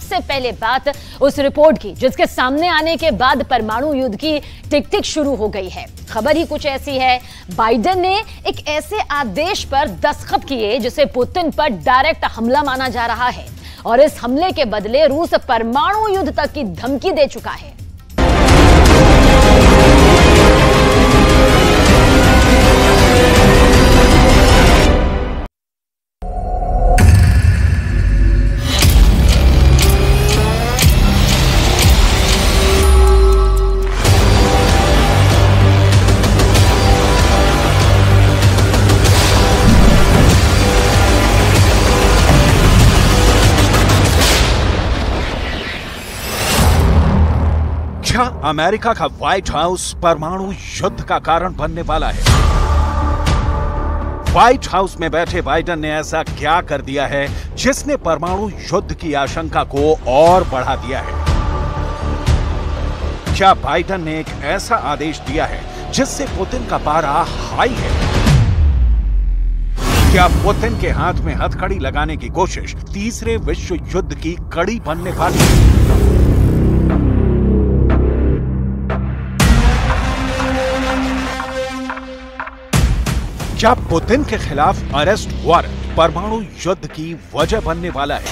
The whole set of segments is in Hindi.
सबसे पहले बात उस रिपोर्ट की जिसके सामने आने के बाद परमाणु युद्ध की टिक-टिक शुरू हो गई है। खबर ही कुछ ऐसी है, बाइडेन ने एक ऐसे आदेश पर दस्तखत किए जिसे पुतिन पर डायरेक्ट हमला माना जा रहा है और इस हमले के बदले रूस परमाणु युद्ध तक की धमकी दे चुका है। क्या अमेरिका का व्हाइट हाउस परमाणु युद्ध का कारण बनने वाला है? व्हाइट हाउस में बैठे बाइडेन ने ऐसा क्या कर दिया है जिसने परमाणु युद्ध की आशंका को और बढ़ा दिया है? क्या बाइडेन ने एक ऐसा आदेश दिया है जिससे पुतिन का पारा हाई है? क्या पुतिन के हाथ में हथकड़ी लगाने की कोशिश तीसरे विश्व युद्ध की कड़ी बनने वाली है? क्या पुतिन के खिलाफ अरेस्ट वारंट परमाणु युद्ध की वजह बनने वाला है?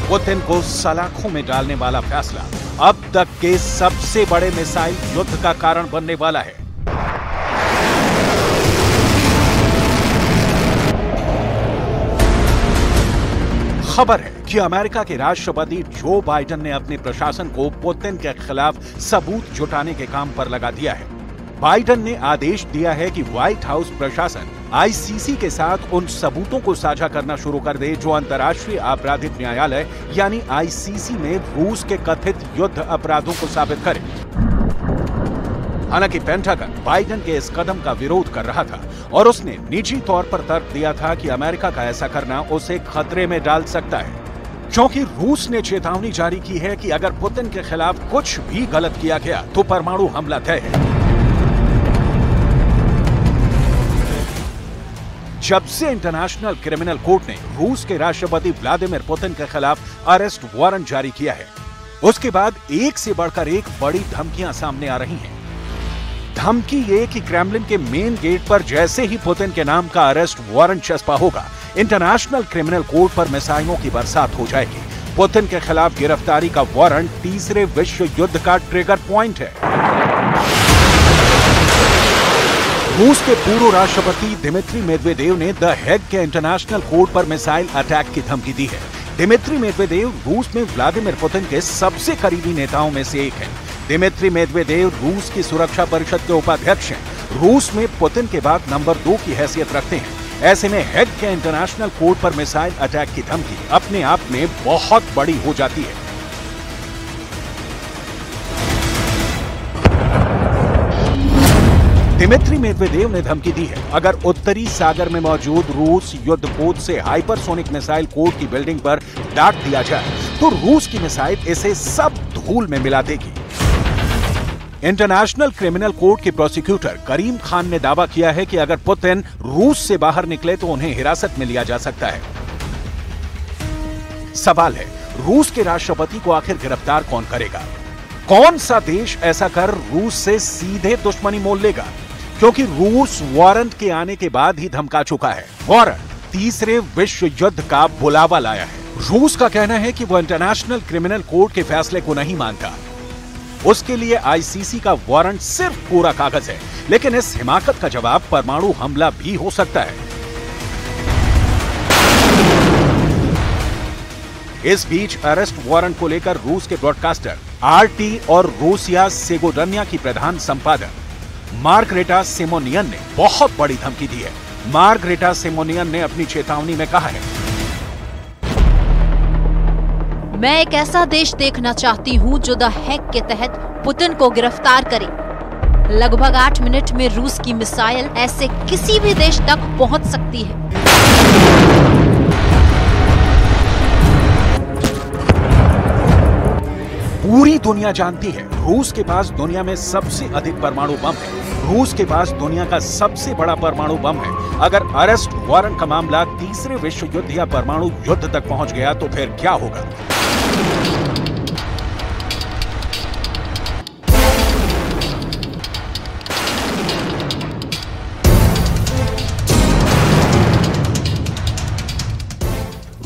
पुतिन को सलाखों में डालने वाला फैसला अब तक के सबसे बड़े मिसाइल युद्ध का कारण बनने वाला है। खबर है कि अमेरिका के राष्ट्रपति जो बाइडेन ने अपने प्रशासन को पुतिन के खिलाफ सबूत जुटाने के काम पर लगा दिया है। बाइडेन ने आदेश दिया है कि व्हाइट हाउस प्रशासन आईसीसी के साथ उन सबूतों को साझा करना शुरू कर दे जो अंतर्राष्ट्रीय आपराधिक न्यायालय यानी आईसीसी में रूस के कथित युद्ध अपराधों को साबित करे। हालांकि पेंटागन बाइडेन के इस कदम का विरोध कर रहा था और उसने निजी तौर पर तर्क दिया था कि अमेरिका का ऐसा करना उसे खतरे में डाल सकता है, क्योंकि रूस ने चेतावनी जारी की है कि अगर पुतिन के खिलाफ कुछ भी गलत किया गया तो परमाणु हमला तय है। जब से इंटरनेशनल क्रिमिनल कोर्ट ने रूस के राष्ट्रपति व्लादिमीर पुतिन के खिलाफ अरेस्ट वारंट जारी किया है, उसके बाद एक से बढ़कर एक बड़ी धमकियां सामने आ रही हैं। धमकी ये कि क्रेमलिन के मेन गेट पर जैसे ही पुतिन के नाम का अरेस्ट वारंट चस्पा होगा, इंटरनेशनल क्रिमिनल कोर्ट पर मिसाइलों की बरसात हो जाएगी। पुतिन के खिलाफ गिरफ्तारी का वारंट तीसरे विश्व युद्ध का ट्रिगर पॉइंट है। रूस के पूर्व राष्ट्रपति दिमित्री मेदवेदेव ने द हेग के इंटरनेशनल कोर्ट पर मिसाइल अटैक की धमकी दी है। दिमित्री मेदवेदेव रूस में व्लादिमीर पुतिन के सबसे करीबी नेताओं में से एक हैं। दिमित्री मेदवेदेव रूस की सुरक्षा परिषद के उपाध्यक्ष हैं। रूस में पुतिन के बाद नंबर 2 की हैसियत रखते हैं। ऐसे में हेग के इंटरनेशनल कोर्ट पर मिसाइल अटैक की धमकी अपने आप में बहुत बड़ी हो जाती है। दिमित्री मेदवेदेव ने धमकी दी है, अगर उत्तरी सागर में मौजूद रूस युद्धपोत से हाइपरसोनिक मिसाइल कोर्ट की बिल्डिंग पर दाग दिया जाए तो रूस की मिसाइल इसे सब धूल में मिला देगी। इंटरनेशनल क्रिमिनल कोर्ट के प्रोसिक्यूटर करीम खान ने दावा किया है कि अगर पुतिन रूस से बाहर निकले तो उन्हें हिरासत में लिया जा सकता है। सवाल है, रूस के राष्ट्रपति को आखिर गिरफ्तार कौन करेगा? कौन सा देश ऐसा कर रूस से सीधे दुश्मनी मोल लेगा? क्योंकि रूस वारंट के आने के बाद ही धमका चुका है। वारंट तीसरे विश्व युद्ध का बुलावा लाया है। रूस का कहना है कि वो इंटरनेशनल क्रिमिनल कोर्ट के फैसले को नहीं मानता। उसके लिए आईसीसी का वारंट सिर्फ पूरा कागज है, लेकिन इस हिमाकत का जवाब परमाणु हमला भी हो सकता है। इस बीच अरेस्ट वारंट को लेकर रूस के ब्रॉडकास्टर आरटी और रूसिया सेगोडन्या की प्रधान संपादक मार्गरेटा सिमोनियन ने बहुत बड़ी धमकी दी है। मार्गरेटा सिमोनियन ने अपनी चेतावनी में कहा है, मैं एक ऐसा देश देखना चाहती हूं जो द हेग के तहत पुतिन को गिरफ्तार करे। लगभग 8 मिनट में रूस की मिसाइल ऐसे किसी भी देश तक पहुंच सकती है। पूरी दुनिया जानती है रूस के पास दुनिया में सबसे अधिक परमाणु बम है। रूस के पास दुनिया का सबसे बड़ा परमाणु बम है। अगर अरेस्ट वारंट का मामला तीसरे विश्व युद्ध या परमाणु युद्ध तक पहुंच गया तो फिर क्या होगा?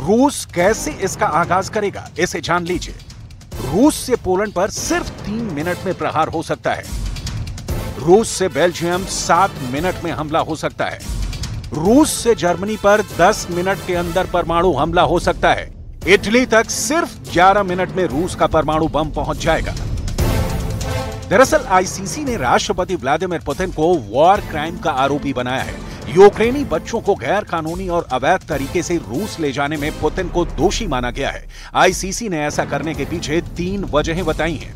रूस कैसे इसका आगाज करेगा, इसे जान लीजिए। रूस से पोलैंड पर सिर्फ 3 मिनट में प्रहार हो सकता है। रूस से बेल्जियम 7 मिनट में हमला हो सकता है। रूस से जर्मनी पर 10 मिनट के अंदर परमाणु हमला हो सकता है। इटली तक सिर्फ 11 मिनट में रूस का परमाणु बम पहुंच जाएगा। दरअसल आईसीसी ने राष्ट्रपति व्लादिमीर पुतिन को वॉर क्राइम का आरोपी बनाया है। यूक्रेनी बच्चों को गैर कानूनी और अवैध तरीके से रूस ले जाने में पुतिन को दोषी माना गया है। आईसीसी ने ऐसा करने के पीछे 3 वजहें बताई हैं।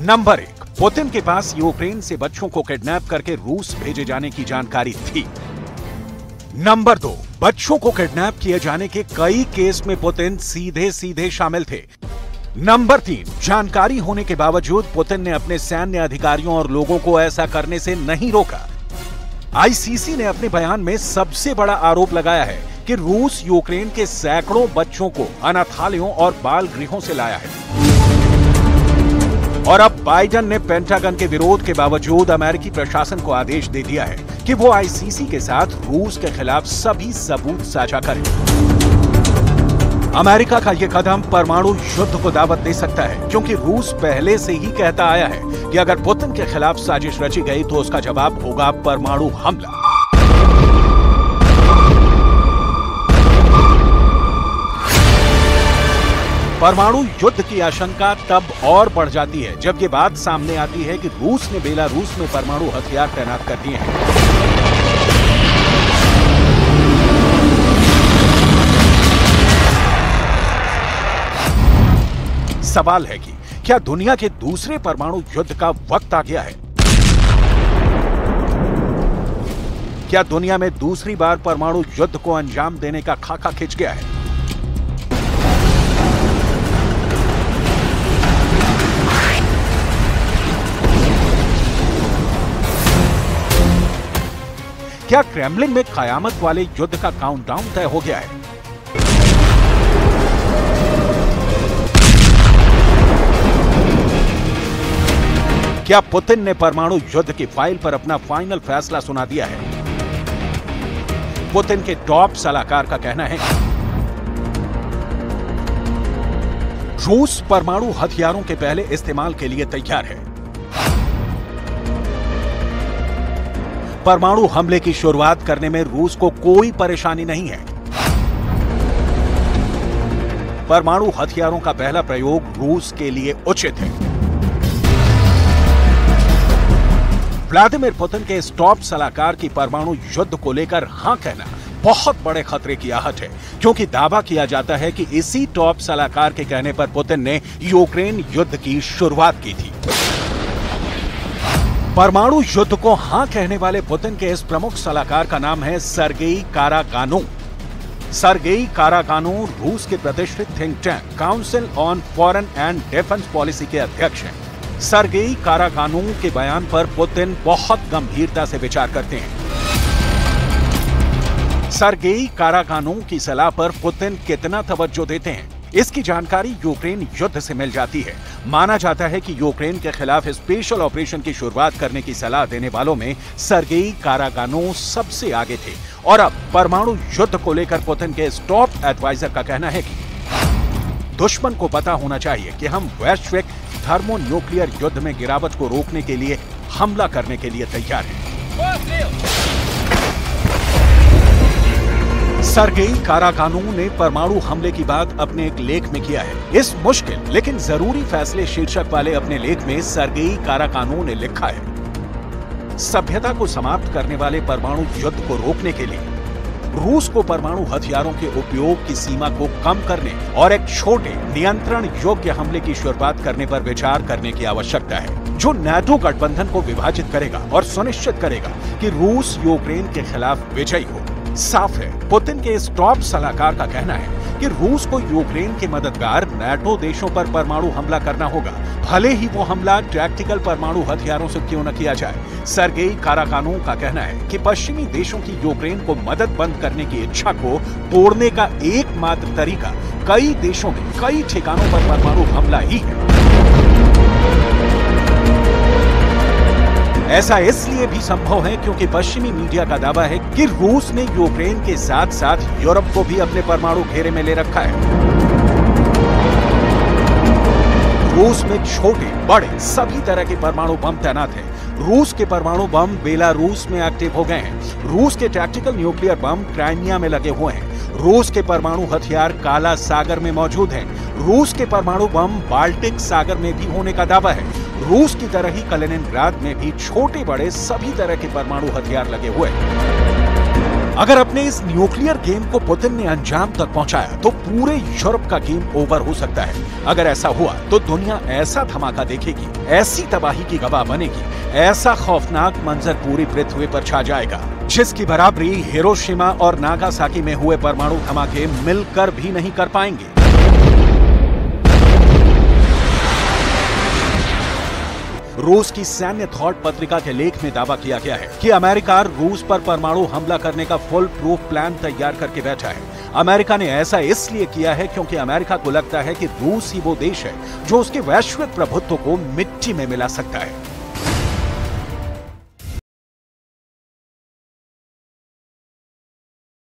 नंबर 1, पुतिन के पास यूक्रेन से बच्चों को किडनैप करके रूस भेजे जाने की जानकारी थी। नंबर 2, बच्चों को किडनैप किए जाने के कई केस में पुतिन सीधे शामिल थे। नंबर 3, जानकारी होने के बावजूद पुतिन ने अपने सैन्य अधिकारियों और लोगों को ऐसा करने से नहीं रोका। आईसीसी ने अपने बयान में सबसे बड़ा आरोप लगाया है कि रूस यूक्रेन के सैकड़ों बच्चों को अनाथालयों और बाल गृहों से लाया है। और अब बाइडेन ने पेंटागन के विरोध के बावजूद अमेरिकी प्रशासन को आदेश दे दिया है कि वो आईसीसी के साथ रूस के खिलाफ सभी सबूत साझा करें। अमेरिका का यह कदम परमाणु युद्ध को दावत दे सकता है, क्योंकि रूस पहले से ही कहता आया है कि अगर पुतिन के खिलाफ साजिश रची गई तो उसका जवाब होगा परमाणु हमला। परमाणु युद्ध की आशंका तब और बढ़ जाती है जब ये बात सामने आती है कि रूस ने बेलारूस में परमाणु हथियार तैनात कर दिए हैं। सवाल है कि क्या दुनिया के दूसरे परमाणु युद्ध का वक्त आ गया है? क्या दुनिया में दूसरी बार परमाणु युद्ध को अंजाम देने का खाका खिंच गया है? क्या क्रेमलिन में कयामत वाले युद्ध का काउंटडाउन तय हो गया है? क्या पुतिन ने परमाणु युद्ध की फाइल पर अपना फाइनल फैसला सुना दिया है? पुतिन के टॉप सलाहकार का कहना है रूस परमाणु हथियारों के पहले इस्तेमाल के लिए तैयार है। परमाणु हमले की शुरुआत करने में रूस को कोई परेशानी नहीं है। परमाणु हथियारों का पहला प्रयोग रूस के लिए उचित है। व्लादिमीर पुतिन के इस टॉप सलाहकार की परमाणु युद्ध को लेकर हां कहना बहुत बड़े खतरे की आहट है, क्योंकि दावा किया जाता है कि इसी टॉप सलाहकार के कहने पर पुतिन ने यूक्रेन युद्ध की शुरुआत की थी। परमाणु युद्ध को हां कहने वाले पुतिन के इस प्रमुख सलाहकार का नाम है सर्गेई कारागानोव। सर्गेई कारागानोव रूस के प्रतिष्ठित think tank council on foreign and defence policy के अध्यक्ष हैं। सर्गेई कारागानोव के बयान पर पुतिन बहुत गंभीरता से विचार करते हैं। सर्गेई कारागानोव की सलाह पर पुतिन कितना तवज्जो देते हैं, इसकी जानकारी यूक्रेन युद्ध से मिल जाती है। माना जाता है कि यूक्रेन के खिलाफ स्पेशल ऑपरेशन की शुरुआत करने की सलाह देने वालों में सर्गेई कारागानोव सबसे आगे थे। और अब परमाणु युद्ध को लेकर पुतिन के इस टॉप एडवाइजर का कहना है कि दुश्मन को पता होना चाहिए कि हम वैश्विक थर्मोन्यूक्लियर युद्ध में गिरावट को रोकने के लिए हमला करने के लिए तैयार हैं। सर्गेई कारागानोव ने परमाणु हमले की बात अपने एक लेख में किया है। इस मुश्किल लेकिन जरूरी फैसले शीर्षक वाले अपने लेख में सर्गेई कारागानोव ने लिखा है, सभ्यता को समाप्त करने वाले परमाणु युद्ध को रोकने के लिए रूस को परमाणु हथियारों के उपयोग की सीमा को कम करने और एक छोटे नियंत्रण योग्य हमले की शुरुआत करने पर विचार करने की आवश्यकता है, जो नाटो गठबंधन को विभाजित करेगा और सुनिश्चित करेगा कि रूस यूक्रेन के खिलाफ विजयी हो। साफ है, पुतिन के इस टॉप सलाहकार का कहना है कि रूस को यूक्रेन के मददगार नाटो देशों पर परमाणु हमला करना होगा, भले ही वो हमला टैक्टिकल परमाणु हथियारों से क्यों न किया जाए। सर्गेई काराकानोव का कहना है कि पश्चिमी देशों की यूक्रेन को मदद बंद करने की इच्छा को तोड़ने का एकमात्र तरीका कई देशों में कई ठिकानों पर परमाणु हमला ही है। ऐसा इसलिए भी संभव है क्योंकि पश्चिमी मीडिया का दावा है कि रूस ने यूक्रेन के साथ साथ यूरोप को भी अपने परमाणु घेरे में ले रखा है। रूस में छोटे बड़े सभी तरह के परमाणु बम तैनात हैं। रूस के परमाणु बम बेलारूस में एक्टिव हो गए हैं। रूस के टैक्टिकल न्यूक्लियर बम क्राइमिया में लगे हुए हैं। रूस के परमाणु हथियार काला सागर में मौजूद हैं। रूस के परमाणु बम बाल्टिक सागर में भी होने का दावा है। रूस की तरह ही कलिनिनग्राद में भी छोटे बड़े सभी तरह के परमाणु हथियार लगे हुए हैं। अगर अपने इस न्यूक्लियर गेम को पुतिन ने अंजाम तक पहुंचाया तो पूरे यूरोप का गेम ओवर हो सकता है। अगर ऐसा हुआ तो दुनिया ऐसा धमाका देखेगी, ऐसी तबाही की गवाह बनेगी, ऐसा खौफनाक मंजर पूरी पृथ्वी पर छा जाएगा जिसकी बराबरी हिरोशिमा और नागासाकी में हुए परमाणु धमाके मिलकर भी नहीं कर पाएंगे। रूस की सैन्य थॉट पत्रिका के लेख में दावा किया गया है कि अमेरिका रूस पर परमाणु हमला करने का फुल प्रूफ प्लान तैयार करके बैठा है। अमेरिका ने ऐसा इसलिए किया है क्योंकि अमेरिका को लगता है कि रूस ही वो देश है जो उसके वैश्विक प्रभुत्व को मिट्टी में मिला सकता है।